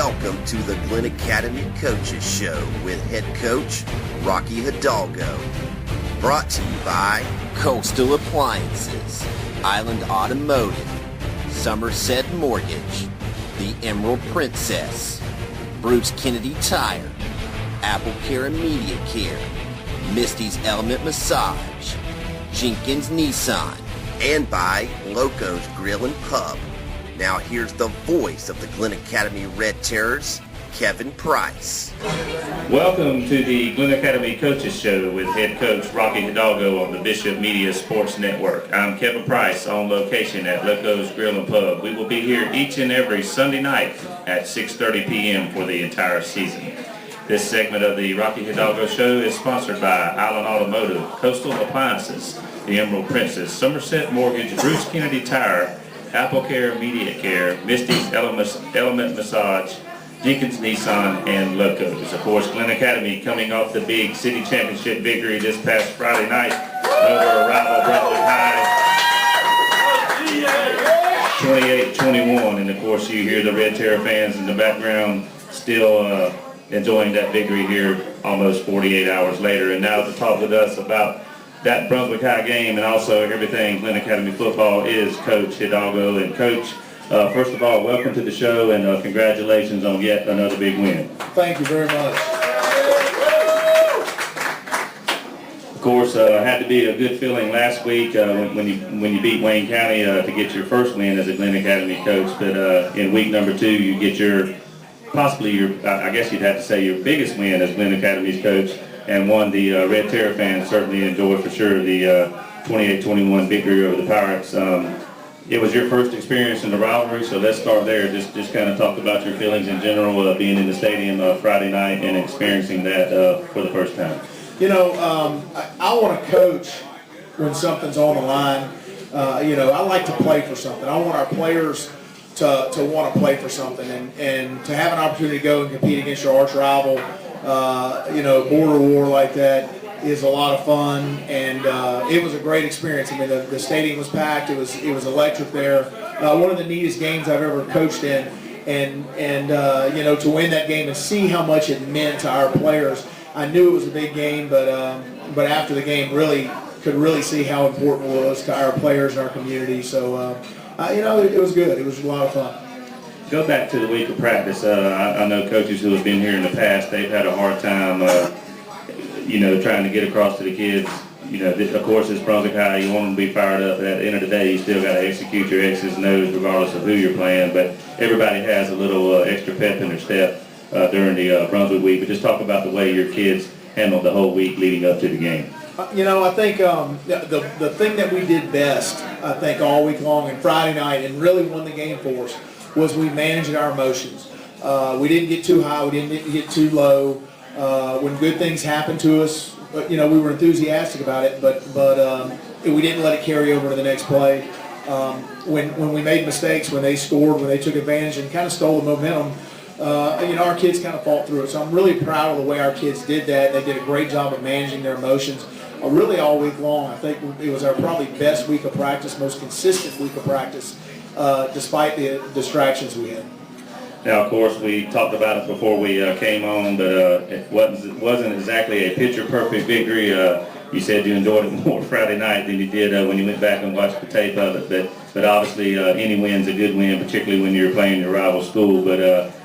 Welcome to the Glynn Academy Coaches Show with head coach Rocky Hidalgo. Brought to you by Coastal Appliances, Island Automotive, Somerset Mortgage, The Emerald Princess, Bruce Kennedy Tire, Apple Care and Media Care, Misty's Element Massage, Jenkins Nissan, and by Loco's Grill and Pub. Now here's the voice of the Glynn Academy Red Terrors, Kevin Price. Welcome to the Glynn Academy Coaches Show with head coach Rocky Hidalgo on the Bishop Media Sports Network. I'm Kevin Price on location at Loco's Grill and Pub. We will be here each and every Sunday night at 6:30 p.m. for the entire season. This segment of the Rocky Hidalgo Show is sponsored by Island Automotive, Coastal Appliances, The Emerald Princess, Somerset Mortgage, Bruce Kennedy Tire, Apple Care, Media Care, Misty's Element Massage, Jenkins Nissan, and Locos. Of course, Glynn Academy coming off the big city championship victory this past Friday night over rival Brunswick High, 28-21. And of course, you hear the Red Terror fans in the background still enjoying that victory here almost 48 hours later. And now to talk with us about that Brunswick High game and also everything Glynn Academy football is Coach Hidalgo. And Coach, first of all, welcome to the show and congratulations on yet another big win. Thank you very much. Of course, had to be a good feeling last week when you beat Wayne County to get your first win as a Glynn Academy coach. But in week number 2, you get possibly your I guess you'd have to say your biggest win as Glynn Academy's coach, and one the Red Terror fans certainly enjoyed for sure, the 28-21 victory over the Pirates. It was your first experience in the rivalry, so let's start there. Just kind of talk about your feelings in general, being in the stadium Friday night and experiencing that for the first time. You know, I want to coach when something's on the line. I like to play for something. I want our players to want to play for something, and to have an opportunity to go and compete against your arch rival, border war like that is a lot of fun, and it was a great experience. I mean, the stadium was packed. It was electric there. One of the neatest games I've ever coached in, and to win that game and see how much it meant to our players. I knew it was a big game, but after the game, could really see how important it was to our players and our community. So, it was good. It was a lot of fun. Go back to the week of practice. I know coaches who have been here in the past, they've had a hard time, trying to get across to the kids. Of course, it's Brunswick High. You want them to be fired up. But at the end of the day, you still got to execute your X's and O's regardless of who you're playing. But everybody has a little extra pep in their step during the Brunswick week. But just talk about the way your kids handled the whole week leading up to the game. I think the thing that we did best, I think, all week long and Friday night and really won the game for us was we managed our emotions. We didn't get too high. We didn't get too low. When good things happened to us, we were enthusiastic about it, but we didn't let it carry over to the next play. When we made mistakes, when they scored, when they took advantage and kind of stole the momentum, our kids kind of fought through it. So I'm really proud of the way our kids did that. They did a great job of managing their emotions. Really all week long. I think it was our probably best week of practice, most consistent week of practice, despite the distractions we had. Now, of course, we talked about it before we came on, but it wasn't exactly a picture-perfect victory. You said you enjoyed it more Friday night than you did when you went back and watched the tape of it. But obviously, any win's a good win, particularly when you're playing your rival school. But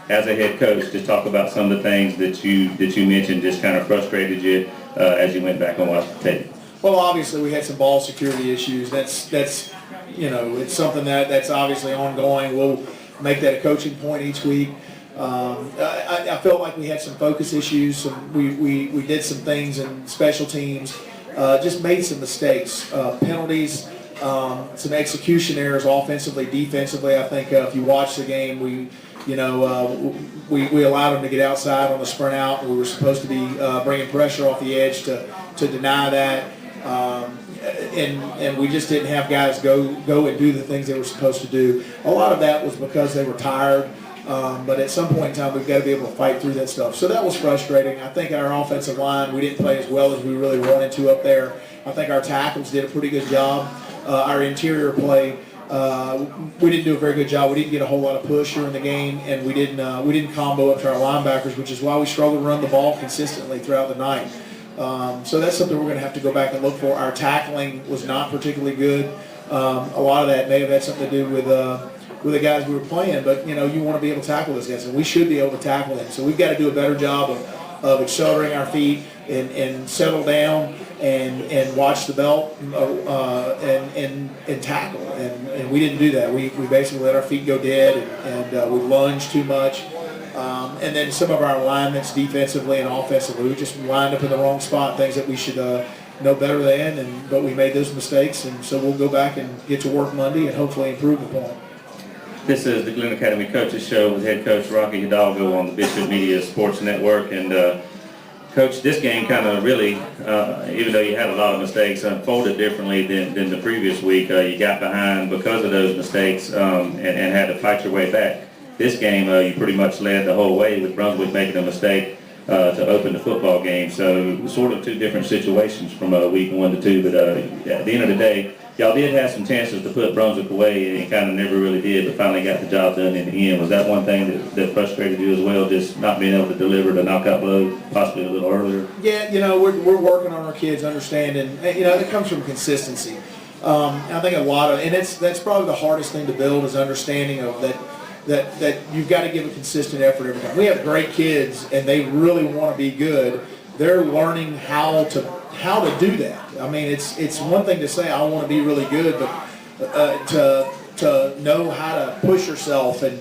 as a head coach, just talk about some of the things that you mentioned just kind of frustrated you as you went back and watched the tape. Well, obviously, we had some ball security issues. That's it's something that's obviously ongoing. We'll make that a coaching point each week. I felt like we had some focus issues. We did some things in special teams, just made some mistakes, penalties, some execution errors offensively, defensively. I think if you watch the game, we allowed them to get outside on the sprint out, and we were supposed to be bringing pressure off the edge to deny that. And we just didn't have guys go and do the things they were supposed to do. A lot of that was because they were tired, but at some point in time, we've got to be able to fight through that stuff. So that was frustrating. I think our offensive line, we didn't play as well as we really wanted to up there. I think our tackles did a pretty good job. Our interior play we didn't do a very good job. We didn't get a whole lot of push during the game, and we didn't combo up to our linebackers, which is why we struggled to run the ball consistently throughout the night. So that's something we're going to have to go back and look for. Our tackling was not particularly good. A lot of that may have had something to do with the guys we were playing, but you want to be able to tackle those guys, and we should be able to tackle them. So we've got to do a better job of accelerating our feet and settle down and watch the belt and tackle. And we didn't do that. We basically let our feet go dead and we lunged too much. And then some of our alignments defensively and offensively, we just lined up in the wrong spot, things that we should know better than, but we made those mistakes, and so we'll go back and get to work Monday and hopefully improve upon it. This is the Glynn Academy Coaches Show with head coach Rocky Hidalgo on the Bishop Media Sports Network. And Coach, this game kind of really, even though you had a lot of mistakes, unfolded differently than the previous week. You got behind because of those mistakes and had to fight your way back. This game, you pretty much led the whole way with Brunswick making a mistake to open the football game. So sort of two different situations from week 1 to 2. But at the end of the day, y'all did have some chances to put Brunswick away and kind of never really did, but finally got the job done in the end. Was that one thing that frustrated you as well, just not being able to deliver the knockout blow possibly a little earlier? Yeah, we're working on our kids understanding, it comes from consistency. I think a lot of, and that's probably the hardest thing to build is understanding of that you've got to give a consistent effort every time. We have great kids and they really want to be good. They're learning how to do that. I mean, it's one thing to say I want to be really good, but to know how to push yourself and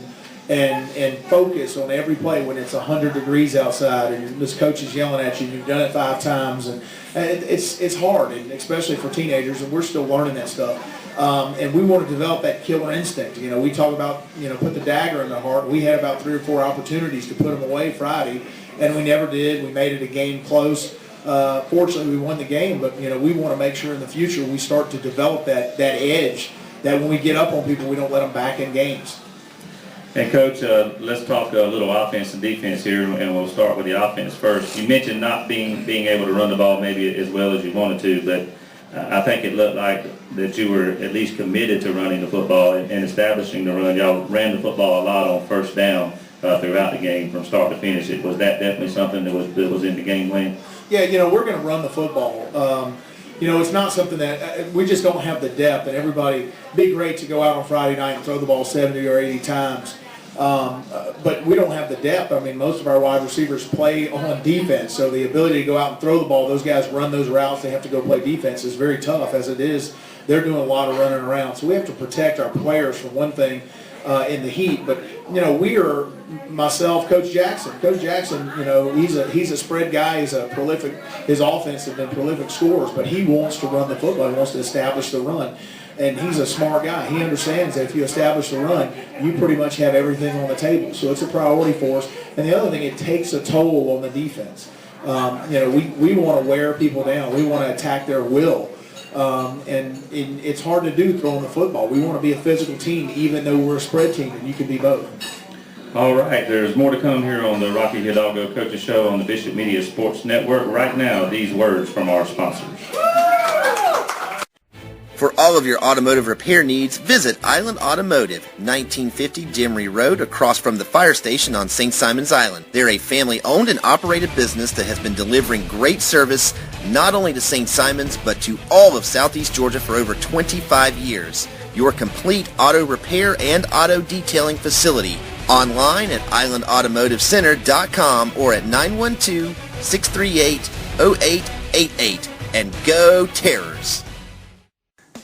focus on every play when it's 100 degrees outside and this coach is yelling at you. You've done it 5 times, and it's hard, and especially for teenagers, and we're still learning that stuff. And we want to develop that killer instinct. We talk about put the dagger in the heart. We had about 3 or 4 opportunities to put them away Friday, and we never did. We made it a game close. Fortunately, we won the game, but we want to make sure in the future we start to develop that edge, that when we get up on people, we don't let them back in games. And Coach, let's talk a little offense and defense here, and we'll start with the offense first. You mentioned not being able to run the ball maybe as well as you wanted to, but I think it looked like that you were at least committed to running the football and establishing the run. Y'all ran the football a lot on first down throughout the game from start to finish. Was that definitely something that was in the game plan? Yeah, we're going to run the football. It's not something that we just don't have the depth, and everybody, be great to go out on Friday night and throw the ball 70 or 80 times. But we don't have the depth. I mean, most of our wide receivers play on defense, so the ability to go out and throw the ball, those guys run those routes, they have to go play defense, is very tough. As it is, they're doing a lot of running around. So we have to protect our players from one thing in the heat. But, we are, myself, Coach Jackson, he's a spread guy. He's a prolific, his offense has been prolific scorers, but he wants to run the football. He wants to establish the run. And he's a smart guy. He understands that if you establish the run, you pretty much have everything on the table. So it's a priority for us. And the other thing, it takes a toll on the defense. We want to wear people down. We want to attack their will. And it's hard to do throwing the football. We want to be a physical team, even though we're a spread team, and you can be both. All right, there's more to come here on the Rocky Hidalgo Coaches Show on the Bishop Media Sports Network. Right now, these words from our sponsors. For all of your automotive repair needs, visit Island Automotive, 1950 Demery Road, across from the fire station on St. Simon's Island. They're a family-owned and operated business that has been delivering great service not only to St. Simon's, but to all of Southeast Georgia for over 25 years. Your complete auto repair and auto detailing facility. Online at islandautomotivecenter.com or at 912-638-0888. And go Terrors!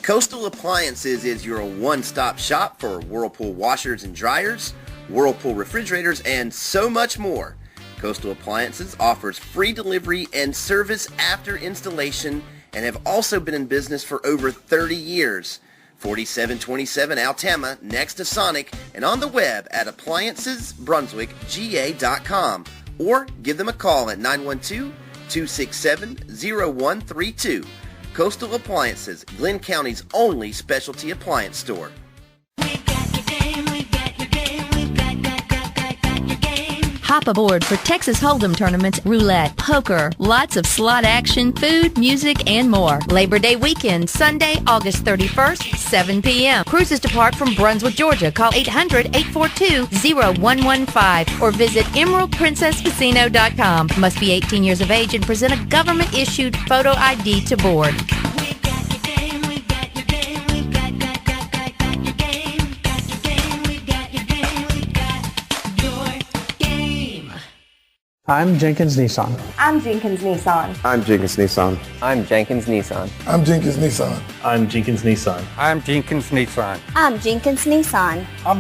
Coastal Appliances is your one-stop shop for Whirlpool washers and dryers, Whirlpool refrigerators, and so much more. Coastal Appliances offers free delivery and service after installation and have also been in business for over 30 years. 4727 Altama, next to Sonic, and on the web at appliancesbrunswickga.com, or give them a call at 912-267-0132. Coastal Appliances, Glynn County's only specialty appliance store. Hop aboard for Texas Hold'em tournaments, roulette, poker, lots of slot action, food, music, and more. Labor Day weekend, Sunday, August 31st, 7 p.m. Cruises depart from Brunswick, Georgia. Call 800-842-0115 or visit EmeraldPrincessCasino.com. Must be 18 years of age and present a government-issued photo ID to board. I'm Jenkins Nissan. I'm Jenkins Nissan. I'm Jenkins Nissan. I'm Jenkins Nissan. I'm Jenkins Nissan. I'm Jenkins Nissan. I'm Jenkins Nissan. I'm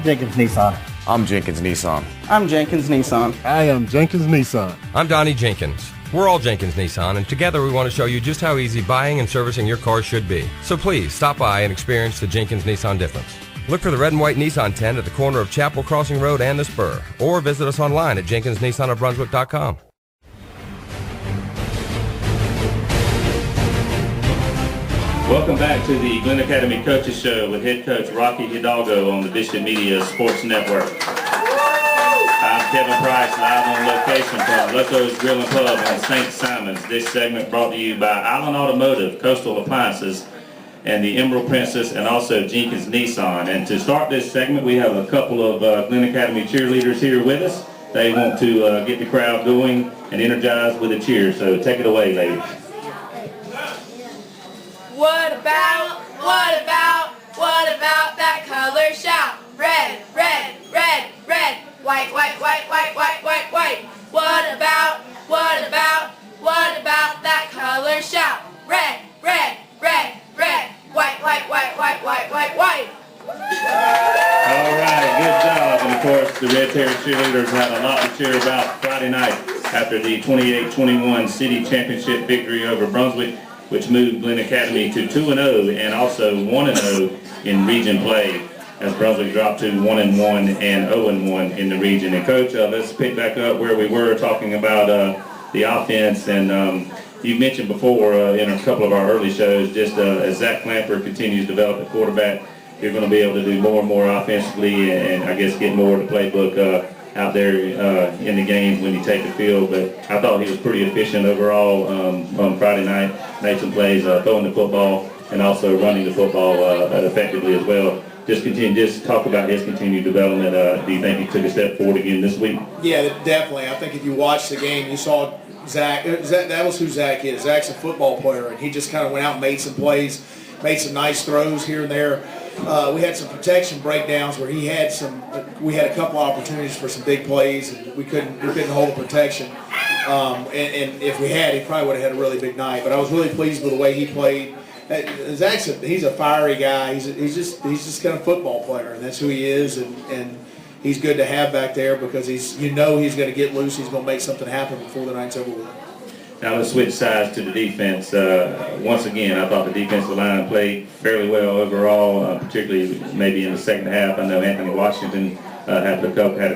Jenkins Nissan. I'm Jenkins Nissan. I'm Jenkins Nissan. I'm Jenkins Nissan. I am Jenkins Nissan. I'm Donnie Jenkins. We're all Jenkins Nissan, and together we want to show you just how easy buying and servicing your car should be. So please, stop by and experience the Jenkins Nissan difference. Look for the red and white Nissan tent at the corner of Chapel Crossing Road and the Spur, or visit us online at jenkinsnissanofbrunswick.com. Welcome back to the Glynn Academy Coaches Show with head coach Rocky Hidalgo on the Bishop Media Sports Network. I'm Kevin Price, live on location from Loco's Grill and Pub on St. Simon's. This segment brought to you by Island Automotive, Coastal Appliances, and the Emerald Princess, and also Jenkins Nissan. And to start this segment, we have a couple of Glynn Academy cheerleaders here with us. They want to get the crowd going and energized with a cheer. So take it away, ladies. What about that color shout? Red, red, red, red. White, white, white, white, white, white, white. What about that color shout? Red, red, red, red. White, white, white, white, white, white, white. All right, good job. And of course, the Red Terror cheerleaders had a lot to cheer about Friday night after the 28-21 city championship victory over Brunswick, which moved Glynn Academy to 2-0 and also 1-0 in region play, as Brunswick dropped to 1-1 and 0-1 in the region. And Coach, let's pick back up where we were talking about the offense. And you mentioned before in a couple of our early shows, just as Zach Clamper continues to develop the quarterback, you're going to be able to do more and more offensively, and I guess get more of the playbook out there in the games when you take the field. But I thought he was pretty efficient overall on Friday night. Made some plays throwing the football and also running the football effectively as well. Just talk about his continued development. Do you think he took a step forward again this week? Yeah, definitely. I think if you watched the game, you saw Zach. That was who Zach is. Zach's a football player, and he just kind of went out and made some plays, made some nice throws here and there. We had some protection breakdowns where we had a couple opportunities for some big plays, and we couldn't hold the protection. And if we had, he probably would have had a really big night. But I was really pleased with the way he played. Zach's he's a fiery guy. He's just kind of football player, and that's who he is. And he's good to have back there because he's going to get loose. He's going to make something happen before the night's over with. Now let's switch sides to the defense. Once again, I thought the defensive line played fairly well overall, particularly maybe in the second half. I know Anthony Washington had a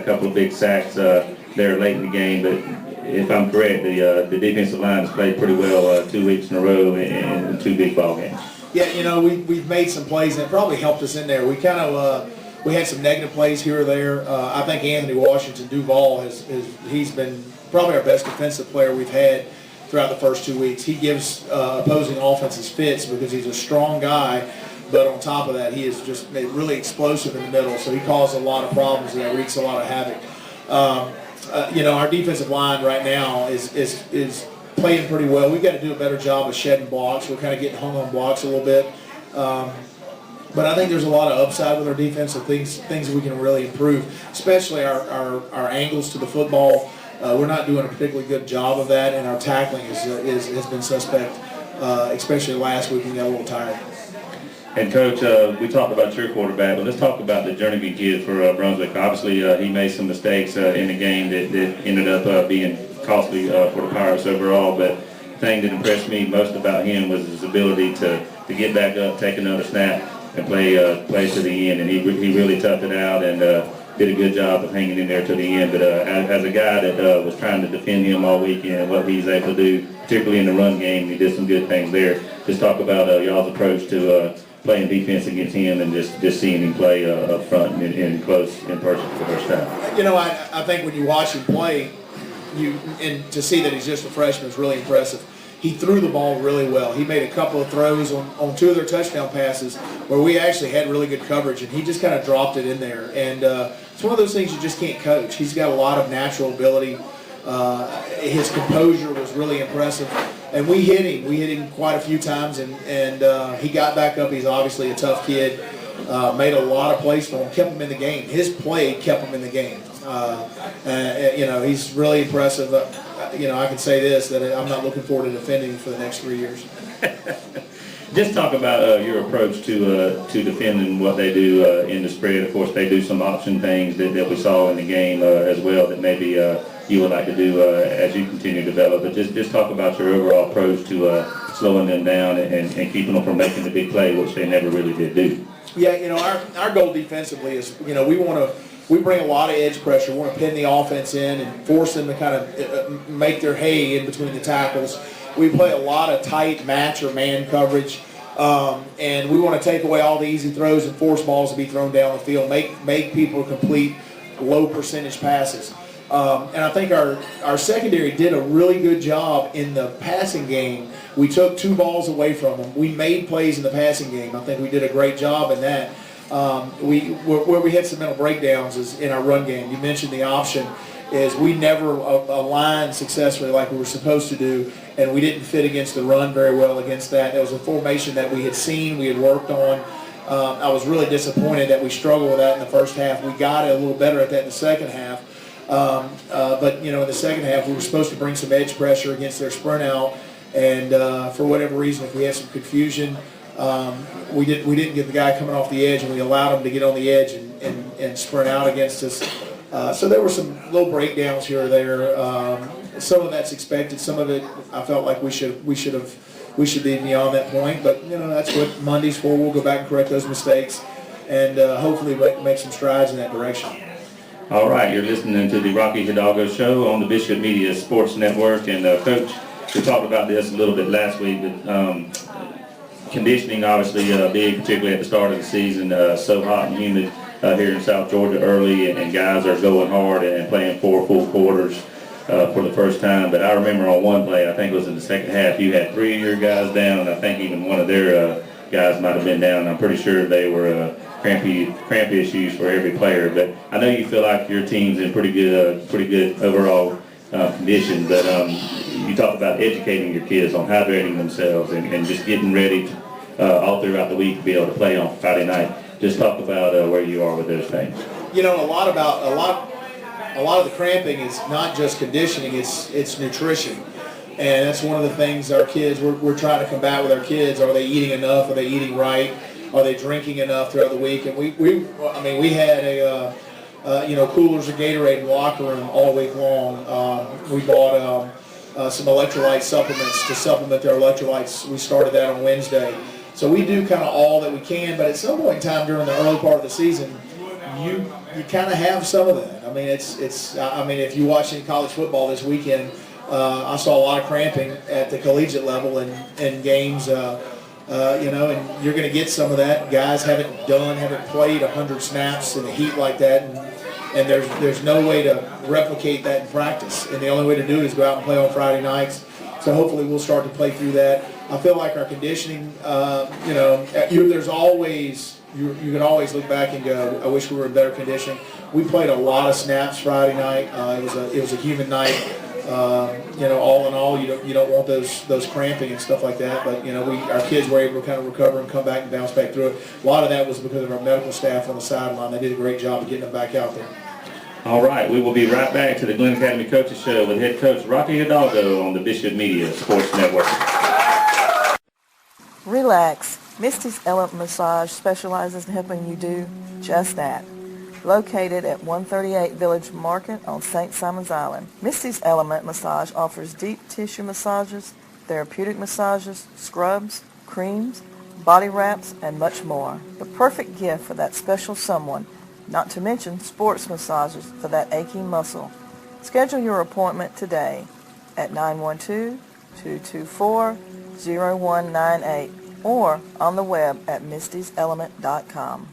couple of big sacks there late in the game, but if I'm correct, the defensive line has played pretty well 2 weeks in a row in two big ball games. Yeah, we've made some plays, and it probably helped us in there. We kind of we had some negative plays here or there. I think Anthony Washington Duval he's been probably our best defensive player we've had throughout the first 2 weeks. He gives opposing offenses fits because he's a strong guy, but on top of that, he is just really explosive in the middle, so he causes a lot of problems and wreaks a lot of havoc. Our defensive line right now is playing pretty well. We've got to do a better job of shedding blocks. We're kind of getting hung on blocks a little bit. But I think there's a lot of upside with our defense and things we can really improve, especially our angles to the football. We're not doing a particularly good job of that, and our tackling has been suspect, especially last week when we got a little tired. And Coach, we talked about your quarterback, but let's talk about the journeyman kid for Brunswick. Obviously, he made some mistakes in the game that ended up being costly for the Pirates overall, but the thing that impressed me most about him was his ability to get back up, take another snap, and play to the end. And he really toughed it out and did a good job of hanging in there to the end. But as a guy that was trying to defend him all weekend and what he's able to do, particularly in the run game, he did some good things there. Just talk about y'all's approach to playing defense against him and just seeing him play up front and close in person for the first time? You know, I think when you watch him play, and to see that he's just a freshman is really impressive. He threw the ball really well. He made a couple of throws on two of their touchdown passes where we actually had really good coverage, and he just kind of dropped it in there. And it's one of those things you just can't coach. He's got a lot of natural ability. His composure was really impressive. And we hit him quite a few times, and he got back up. He's obviously a tough kid. Made a lot of plays for him, kept him in the game. His play kept him in the game. You know, he's really impressive. You know, I can say this, that I'm not looking forward to defending him for the next 3 years. Just talk about your approach to defending what they do in the spread. Of course, they do some option things that we saw in the game as well that maybe you would like to do as you continue to develop. But just talk about your overall approach to slowing them down and keeping them from making the big play, which they never really did do. Yeah, you know, our goal defensively is, you know, we bring a lot of edge pressure. We want to pin the offense in and force them to kind of make their hay in between the tackles. We play a lot of tight match or man coverage, and we want to take away all the easy throws and force balls to be thrown down the field, make people complete low percentage passes. And I think our secondary did a really good job in the passing game. We took 2 balls away from them. We made plays in the passing game. I think we did a great job in that. Where we had some mental breakdowns is in our run game. You mentioned the option is we never aligned successfully like we were supposed to do, and we didn't fit against the run very well against that. That was a formation that we had seen, we had worked on. I was really disappointed that we struggled with that in the first half. We got a little better at that in the second half. But, you know, in the second half, we were supposed to bring some edge pressure against their sprint out, and for whatever reason, if we had some confusion, we didn't get the guy coming off the edge, and we allowed him to get on the edge and sprint out against us. So there were some little breakdowns here or there. Some of that's expected. Some of it I felt like we should be beyond that point. But you know, that's what Monday's for. We'll go back and correct those mistakes, and hopefully make some strides in that direction. All right, you're listening to the Rocky Hidalgo Show on the Bishop Media Sports Network, and Coach, we talked about this a little bit last week, but conditioning obviously big, particularly at the start of the season. So hot and humid here in South Georgia early, and guys are going hard and playing 4 full quarters for the first time. But I remember on one play, I think it was in the second half, you had 3 of your guys down. I think even one of their guys might have been down. I'm pretty sure they were cramp issues for every player. But I know you feel like your team's in pretty good overall condition. But you talk about educating your kids on hydrating themselves and just getting ready all throughout the week to be able to play on Friday night. Just talk about where you are with those things. You know, a lot of the cramping is not just conditioning; it's nutrition, and that's one of the things our kids we're trying to combat with our kids. Are they eating enough? Are they eating right? Are they drinking enough throughout the week? And we had coolers of Gatorade in the locker room all week long. We bought some electrolyte supplements to supplement their electrolytes. We started that on Wednesday. So we do kind of all that we can, but at some point in time during the early part of the season, you kind of have some of that. I mean, if you watch any college football this weekend, I saw a lot of cramping at the collegiate level in games, and you're going to get some of that. Guys haven't played 100 snaps in the heat like that, and there's no way to replicate that in practice. And the only way to do it is go out and play on Friday nights. So hopefully we'll start to play through that. I feel like our conditioning, there's always, you can always look back and go, I wish we were in better conditioning. We played a lot of snaps Friday night. It was a humid night. All in all, you don't want those cramping and stuff like that. But our kids were able to kind of recover and come back and bounce back through it. A lot of that was because of our medical staff on the sideline. They did a great job of getting them back out there. All right, we will be right back to the Glynn Academy Coaches Show with head coach Rocky Hidalgo on the Bishop Media Sports Network. Relax. Misty's Element Massage specializes in helping you do just that. Located at 138 Village Market on St. Simon's Island, Misty's Element Massage offers deep tissue massages, therapeutic massages, scrubs, creams, body wraps, and much more. The perfect gift for that special someone, not to mention sports massages for that aching muscle. Schedule your appointment today at 912-224-0198 or on the web at mistyselement.com.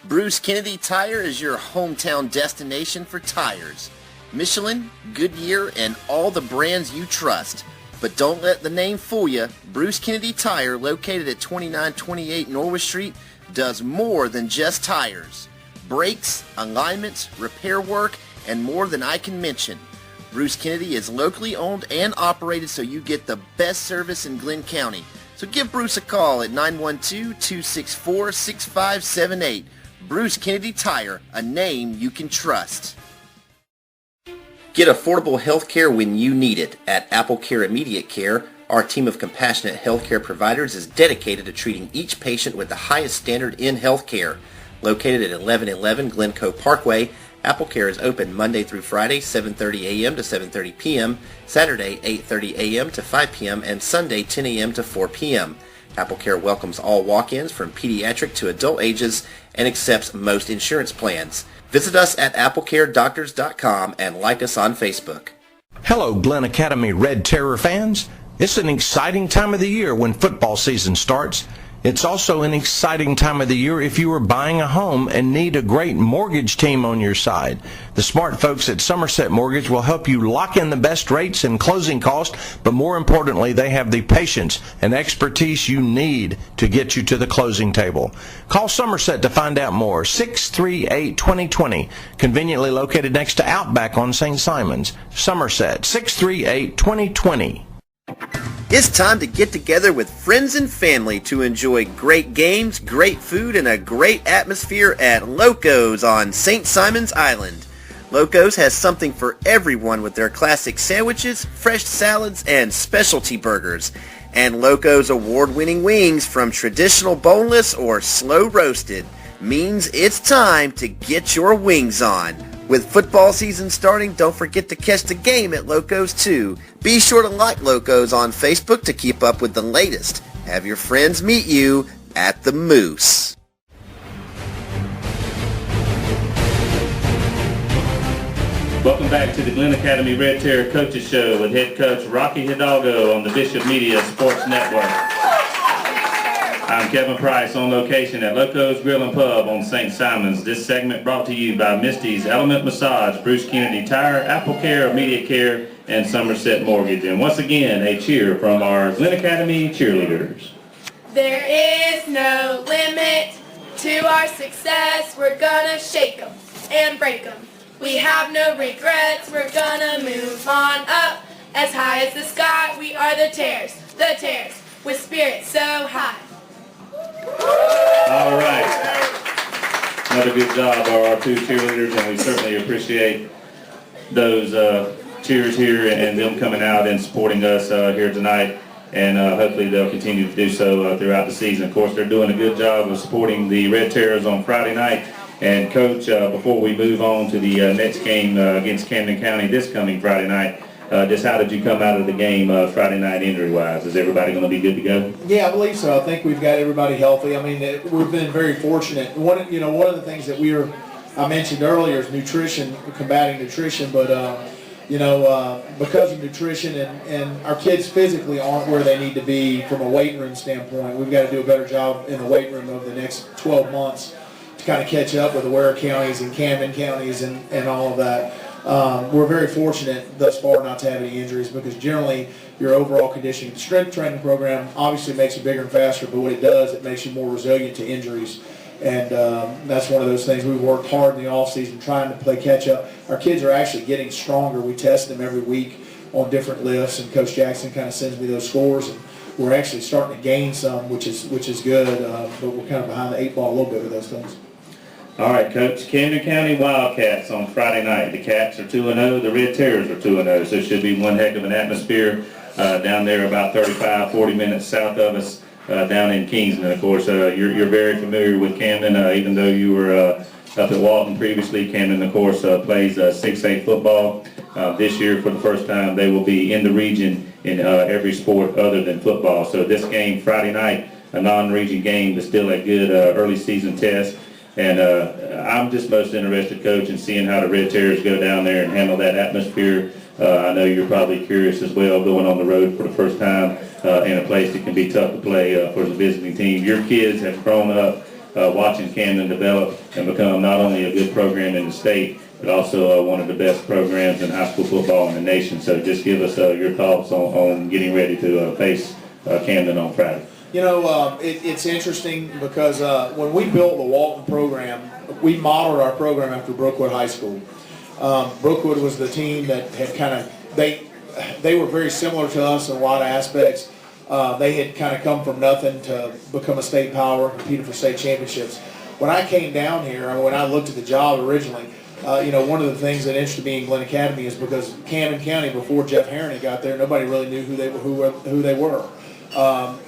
Bruce Kennedy Tire is your hometown destination for tires. Michelin, Goodyear, and all the brands you trust. But don't let the name fool you. Bruce Kennedy Tire, located at 2928 Norwich Street, does more than just tires. Brakes, alignments, repair work, and more than I can mention. Bruce Kennedy is locally owned and operated, so you get the best service in Glynn County. So give Bruce a call at 912-264-6578. Bruce Kennedy Tire, a name you can trust. Get affordable health care when you need it. At AppleCare Immediate Care, our team of compassionate healthcare providers is dedicated to treating each patient with the highest standard in healthcare. Located at 1111 Glencoe Parkway, AppleCare is open Monday through Friday, 7:30 a.m. to 7:30 p.m., Saturday, 8:30 a.m. to 5 p.m., and Sunday, 10 a.m. to 4 p.m. AppleCare welcomes all walk-ins from pediatric to adult ages and accepts most insurance plans. Visit us at applecaredoctors.com and like us on Facebook. Hello, Glynn Academy Red Terror fans. It's an exciting time of the year when football season starts. It's also an exciting time of the year if you are buying a home and need a great mortgage team on your side. The smart folks at Somerset Mortgage will help you lock in the best rates and closing costs, but more importantly, they have the patience and expertise you need to get you to the closing table. Call Somerset to find out more. 638-2020, conveniently located next to Outback on St. Simons. Somerset, 638-2020. It's time to get together with friends and family to enjoy great games, great food, and a great atmosphere at Loco's on St. Simons Island. Loco's has something for everyone with their classic sandwiches, fresh salads, and specialty burgers. And Loco's award-winning wings, from traditional boneless or slow roasted, means it's time to get your wings on. With football season starting, don't forget to catch the game at Loco's too. Be sure to like Loco's on Facebook to keep up with the latest. Have your friends meet you at the Moose. Welcome back to the Glynn Academy Red Terror Coaches Show with head coach Rocky Hidalgo on the Bishop Media Sports Network. I'm Kevin Price, on location at Loco's Grill and Pub on St. Simons. This segment brought to you by Misty's Element Massage, Bruce Kennedy Tire, AppleCare, Immediate Care, and Somerset Mortgage. And once again, a cheer from our Glynn Academy cheerleaders. There is no limit to our success. We're gonna shake 'em and break 'em. We have no regrets. We're gonna move on up as high as the sky. We are the Terrors, with spirit so high. All right. Another good job by our two cheerleaders, and we certainly appreciate those cheers here and them coming out and supporting us here tonight. And hopefully they'll continue to do so throughout the season. Of course, they're doing a good job of supporting the Red Terrors on Friday night. And Coach, before we move on to the next game against Camden County this coming Friday night, just how did you come out of the game Friday night injury-wise? Is everybody going to be good to go? Yeah, I believe so. I think we've got everybody healthy. I mean, we've been very fortunate. One of the things that I mentioned earlier is nutrition, combating nutrition, but because of nutrition and our kids physically aren't where they need to be from a weight room standpoint, we've got to do a better job in the weight room over the next 12 months to kind of catch up with the Ware counties and Camden counties and all of that. We're very fortunate thus far not to have any injuries, because generally your overall conditioning strength training program obviously makes you bigger and faster, but what it does, it makes you more resilient to injuries. And that's one of those things. We've worked hard in the offseason trying to play catch up. Our kids are actually getting stronger. We test them every week on different lifts, and Coach Jackson kind of sends me those scores, and we're actually starting to gain some, which is good, but we're kind of behind the eight ball a little bit with those things. All right, Coach. Camden County Wildcats on Friday night. The Cats are 2-0. The Red Terrors are 2-0. So it should be one heck of an atmosphere down there about 35, 40 minutes south of us down in Kingston. Of course, you're very familiar with Camden, even though you were up at Walton previously. Camden, of course, plays 6A football. This year, for the first time, they will be in the region in every sport other than football. So this game Friday night, a non-region game, but still a good early season test. And I'm just most interested, Coach, in seeing how the Red Terrors go down there and handle that atmosphere I know you're probably curious as well, going on the road for the first time in a place that can be tough to play for the visiting team. Your kids have grown up watching Camden develop and become not only a good program in the state, but also one of the best programs in high school football in the nation. So just give us your thoughts on getting ready to face Camden on Friday. You know, it's interesting because when we built the Walton program, we modeled our program after Brookwood High School. Brookwood was the team that had kind of, they were very similar to us in a lot of aspects. They had kind of come from nothing to become a state power, competed for state championships. When I came down here, when I looked at the job originally, you know, one of the things that interested me in Glynn Academy is because Camden County, before Jeff Herron got there, nobody really knew who they were.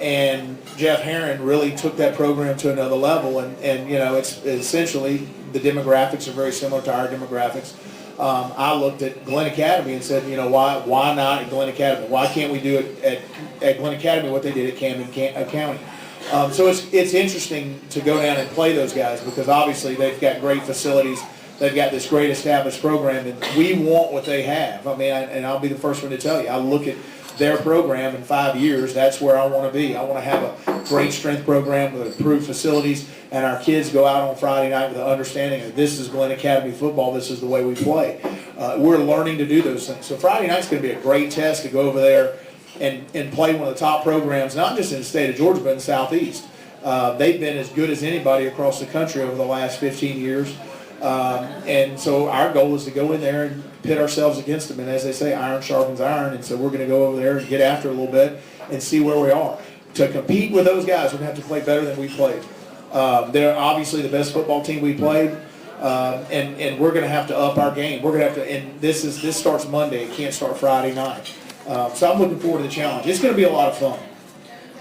And Jeff Herron really took that program to another level, and you know, it's essentially the demographics are very similar to our demographics. I looked at Glynn Academy and said, you know, why not at Glynn Academy? Why can't we do it at Glynn Academy what they did at Camden County? So it's interesting to go down and play those guys because obviously they've got great facilities. They've got this great established program, and we want what they have. I mean, and I'll be the first one to tell you, I look at their program in 5 years, that's where I want to be. I want to have a great strength program with improved facilities, and our kids go out on Friday night with the understanding that this is Glynn Academy football, this is the way we play. We're learning to do those things. So Friday night's going to be a great test to go over there and play one of the top programs, not just in the state of Georgia, but in the Southeast. They've been as good as anybody across the country over the last 15 years. And so our goal is to go in there and pit ourselves against them. And as they say, iron sharpens iron. And so we're going to go over there and get after it a little bit and see where we are. To compete with those guys, we're going to have to play better than we played. They're obviously the best football team we played. And we're going to have to up our game. We're going to have to, and this starts Monday. It can't start Friday night. So I'm looking forward to the challenge. It's going to be a lot of fun.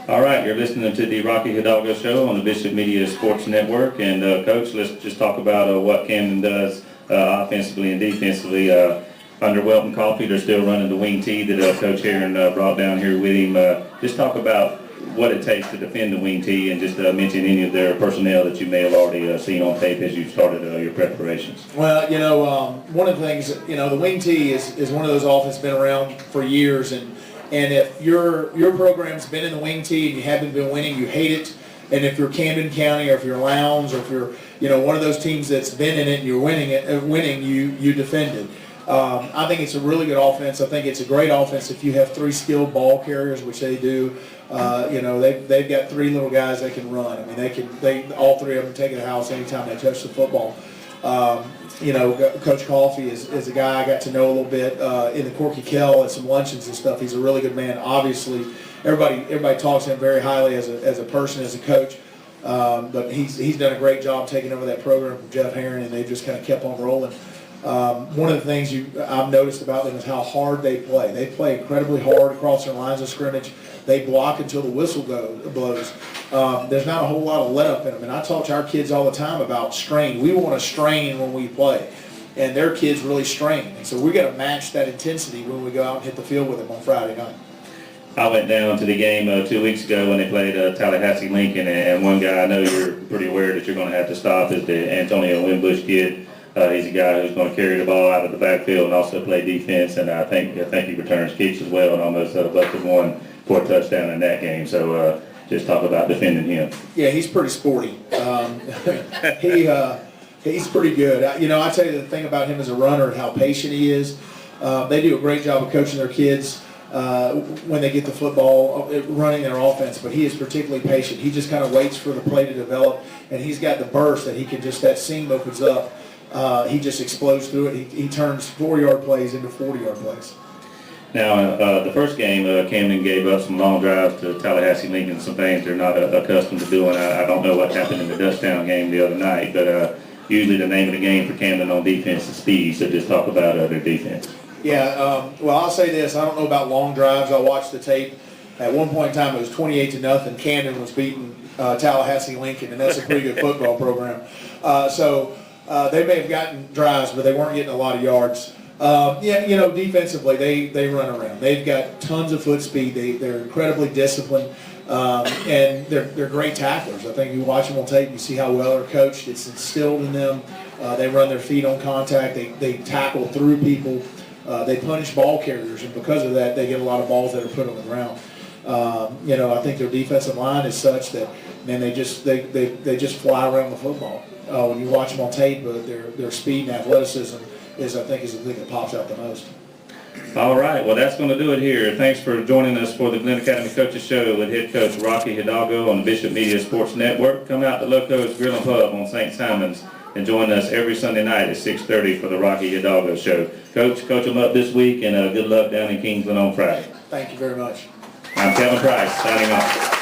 All right, you're listening to the Rocky Hidalgo Show on the Bishop Media Sports Network. And, Coach, let's just talk about what Camden does offensively and defensively. Under Welton Coffee, they're still running the wing tee that Coach Herron brought down here with him. Just talk about what it takes to defend the wing tee and just mention any of their personnel that you may have already seen on tape as you started your preparations. Well, you know, one of the things, you know, the wing tee is one of those offenses been around for years, and if your program's been in the wing tee and you haven't been winning, you hate it. And if you're Camden County or if you're Lowndes or if you're, you know, one of those teams that's been in it and you're winning, you defend it. I think it's a really good offense. I think it's a great offense if you have three skilled ball carriers, which they do. You know, they've got three little guys they can run. I mean, they all three of them take it to the house anytime they touch the football. You know, Coach Coffey is a guy I got to know a little bit in the Corky Kell at some luncheons and stuff. He's a really good man. Obviously, everybody talks to him very highly as a person, as a coach. But he's done a great job taking over that program from Jeff Herron, and they've just kind of kept on rolling. One of the things I've noticed about them is how hard they play. They play incredibly hard across their lines of scrimmage. They block until the whistle blows. There's not a whole lot of let up in them. And I talk to our kids all the time about strain. We want to strain when we play. And their kids really strain. And so we got to match that intensity when we go out and hit the field with them on Friday night. I went down to the game 2 weeks ago when they played Tallahassee Lincoln, and one guy I know you're pretty aware that you're going to have to stop is the Antonio Wimbush kid. He's a guy who's going to carry the ball out of the backfield and also play defense, and I think he returns kicks as well and almost busted one for a touchdown in that game. So just talk about defending him. Yeah, he's pretty sporty. He's pretty good. You know, I tell you the thing about him as a runner and how patient he is. They do a great job of coaching their kids when they get the football, running their offense, but he is particularly patient. He just kind of waits for the play to develop, and he's got the burst that he can just, that seam opens up. He just explodes through it. He turns 4-yard plays into 40-yard plays. Now, the first game, Camden gave up some long drives to Tallahassee Lincoln, some things they're not accustomed to doing. I don't know what happened in the Dutchtown game the other night, but usually the name of the game for Camden on defense is speed, so just talk about their defense. Yeah, well, I'll say this. I don't know about long drives. I watched the tape. At one point in time, it was 28-0. Camden was beating Tallahassee Lincoln, and that's a pretty good football program. So they may have gotten drives, but they weren't getting a lot of yards. Yeah, you know, defensively, they run around. They've got tons of foot speed. They're incredibly disciplined, and they're great tacklers. I think you watch them on tape, you see how well they're coached. It's instilled in them. They run their feet on contact. They tackle through people. They punish ball carriers, and because of that, they get a lot of balls that are put on the ground. I think their defensive line is such that, man, they just fly around the football. When you watch them on tape, their speed and athleticism is the thing that pops out the most. All right, well, that's going to do it here. Thanks for joining us for the Glynn Academy Coaches Show with head coach Rocky Hidalgo on the Bishop Media Sports Network. Come out to Loco's Grill and Pub on St. Simon's and join us every Sunday night at 6:30 for the Rocky Hidalgo Show. Coach them up this week, and good luck down in Kingsland on Friday. Thank you very much. I'm Kevin Price, signing off.